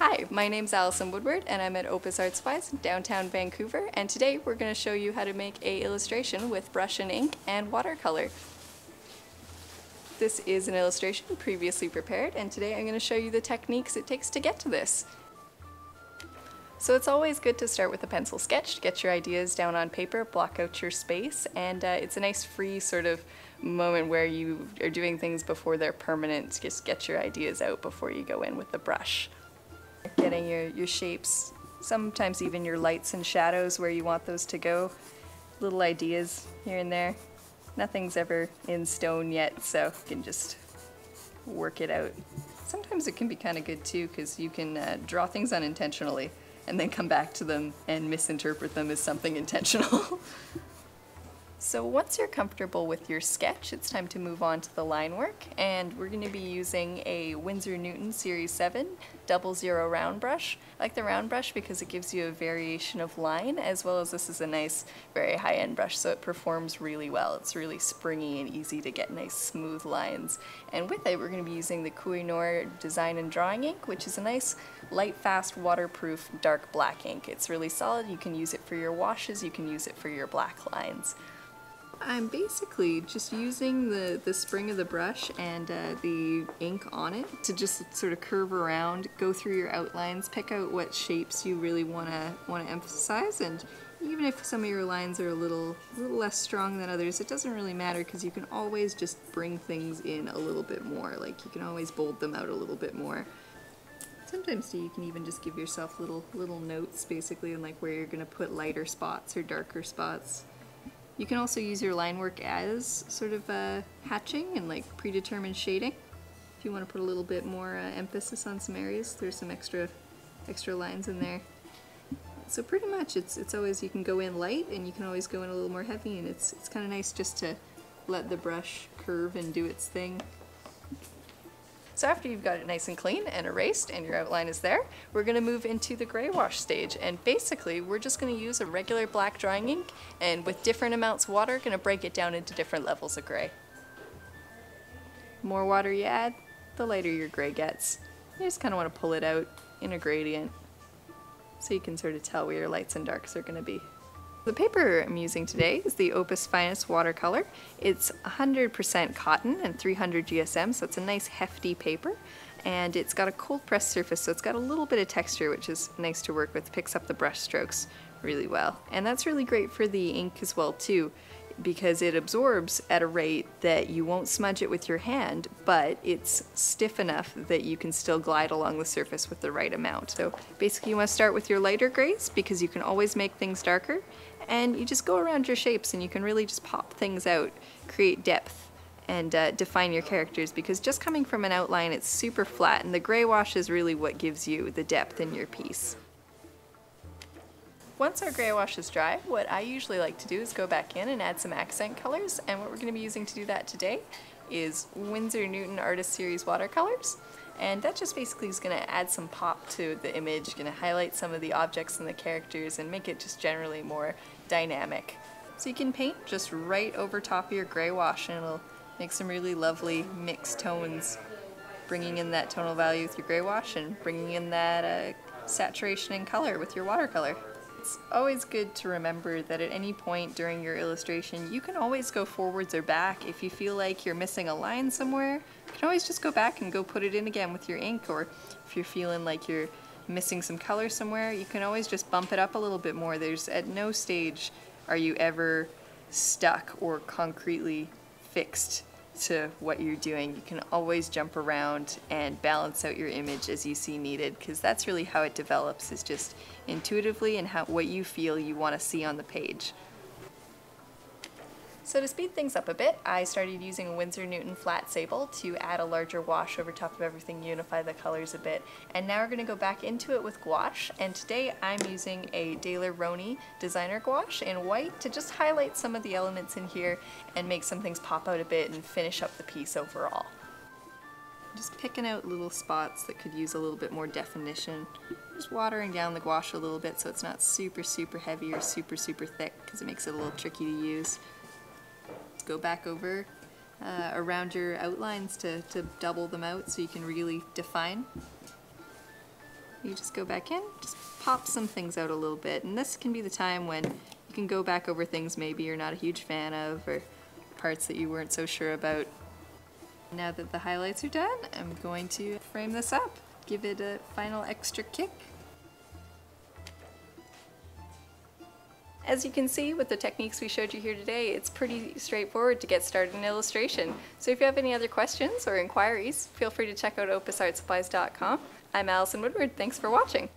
Hi, my name's Alison Woodward and I'm at Opus Art Supplies in downtown Vancouver, and today we're going to show you how to make an illustration with brush and ink and watercolor. This is an illustration previously prepared, and today I'm going to show you the techniques it takes to get to this. So it's always good to start with a pencil sketch to get your ideas down on paper, block out your space, and it's a nice free sort of moment where you are doing things before they're permanent. Just get your ideas out before you go in with the brush. Getting your shapes, sometimes even your lights and shadows where you want those to go. Little ideas here and there. Nothing's ever in stone yet, so you can just work it out. Sometimes it can be kind of good too, because you can draw things unintentionally and then come back to them and misinterpret them as something intentional. So once you're comfortable with your sketch, it's time to move on to the line work, and we're going to be using a Winsor Newton Series 7 00 round brush. I like the round brush because it gives you a variation of line, as well as this is a nice, very high-end brush, so it performs really well. It's really springy and easy to get nice smooth lines. And with it, we're going to be using the Koh-i-Noor Design and Drawing ink, which is a nice, light, fast, waterproof, dark black ink. It's really solid. You can use it for your washes, you can use it for your black lines. I'm basically just using the spring of the brush and the ink on it to just sort of curve around, go through your outlines, pick out what shapes you really want to emphasize, and even if some of your lines are a little less strong than others, it doesn't really matter because you can always just bring things in a little bit more. Like, you can always bold them out a little bit more. Sometimes you can even just give yourself little notes basically on like where you're going to put lighter spots or darker spots. You can also use your line work as sort of hatching and like predetermined shading. If you want to put a little bit more emphasis on some areas, there's some extra lines in there. So pretty much it's always, you can go in light and you can always go in a little more heavy, and it's kind of nice just to let the brush curve and do its thing. So after you've got it nice and clean and erased and your outline is there, we're going to move into the gray wash stage, and basically we're just going to use a regular black drawing ink, and with different amounts of water, going to break it down into different levels of gray. The more water you add, the lighter your gray gets. You just kind of want to pull it out in a gradient so you can sort of tell where your lights and darks are going to be. The paper I'm using today is the Opus Finest Watercolor. It's 100% cotton and 300 GSM, so it's a nice hefty paper, and it's got a cold press surface, so it's got a little bit of texture, which is nice to work with. Picks up the brush strokes really well, and that's really great for the ink as well too, because it absorbs at a rate that you won't smudge it with your hand, but it's stiff enough that you can still glide along the surface with the right amount. So basically you want to start with your lighter grays because you can always make things darker, and you just go around your shapes and you can really just pop things out, create depth, and define your characters, because just coming from an outline it's super flat, and the gray wash is really what gives you the depth in your piece. Once our gray wash is dry, what I usually like to do is go back in and add some accent colors, and what we're going to be using to do that today is Winsor Newton Artist Series watercolors. And that just basically is going to add some pop to the image, going to highlight some of the objects and the characters and make it just generally more dynamic. So you can paint just right over top of your gray wash, and it'll make some really lovely mixed tones, bringing in that tonal value with your gray wash and bringing in that saturation and color with your watercolor. It's always good to remember that at any point during your illustration, you can always go forwards or back. If you feel like you're missing a line somewhere, you can always just go back and go put it in again with your ink, or if you're feeling like you're missing some color somewhere, you can always just bump it up a little bit more. There's at no stage are you ever stuck or concretely fixed to what you're doing. You can always jump around and balance out your image as you see needed, because that's really how it develops, is just intuitively and what you feel you want to see on the page. So to speed things up a bit, I started using a Winsor Newton flat sable to add a larger wash over top of everything, unify the colors a bit. And now we're going to go back into it with gouache, and today I'm using a Daler-Rowney designer gouache in white to just highlight some of the elements in here and make some things pop out a bit and finish up the piece overall. Just picking out little spots that could use a little bit more definition. Just watering down the gouache a little bit so it's not super heavy or super thick, because it makes it a little tricky to use. Go back over around your outlines to double them out so you can really define. You just go back in, just pop some things out a little bit, and this can be the time when you can go back over things maybe you're not a huge fan of, or parts that you weren't so sure about. Now that the highlights are done, I'm going to frame this up, give it a final extra kick. As you can see with the techniques we showed you here today, it's pretty straightforward to get started in illustration. So if you have any other questions or inquiries, feel free to check out opusartsupplies.com. I'm Alison Woodward, thanks for watching.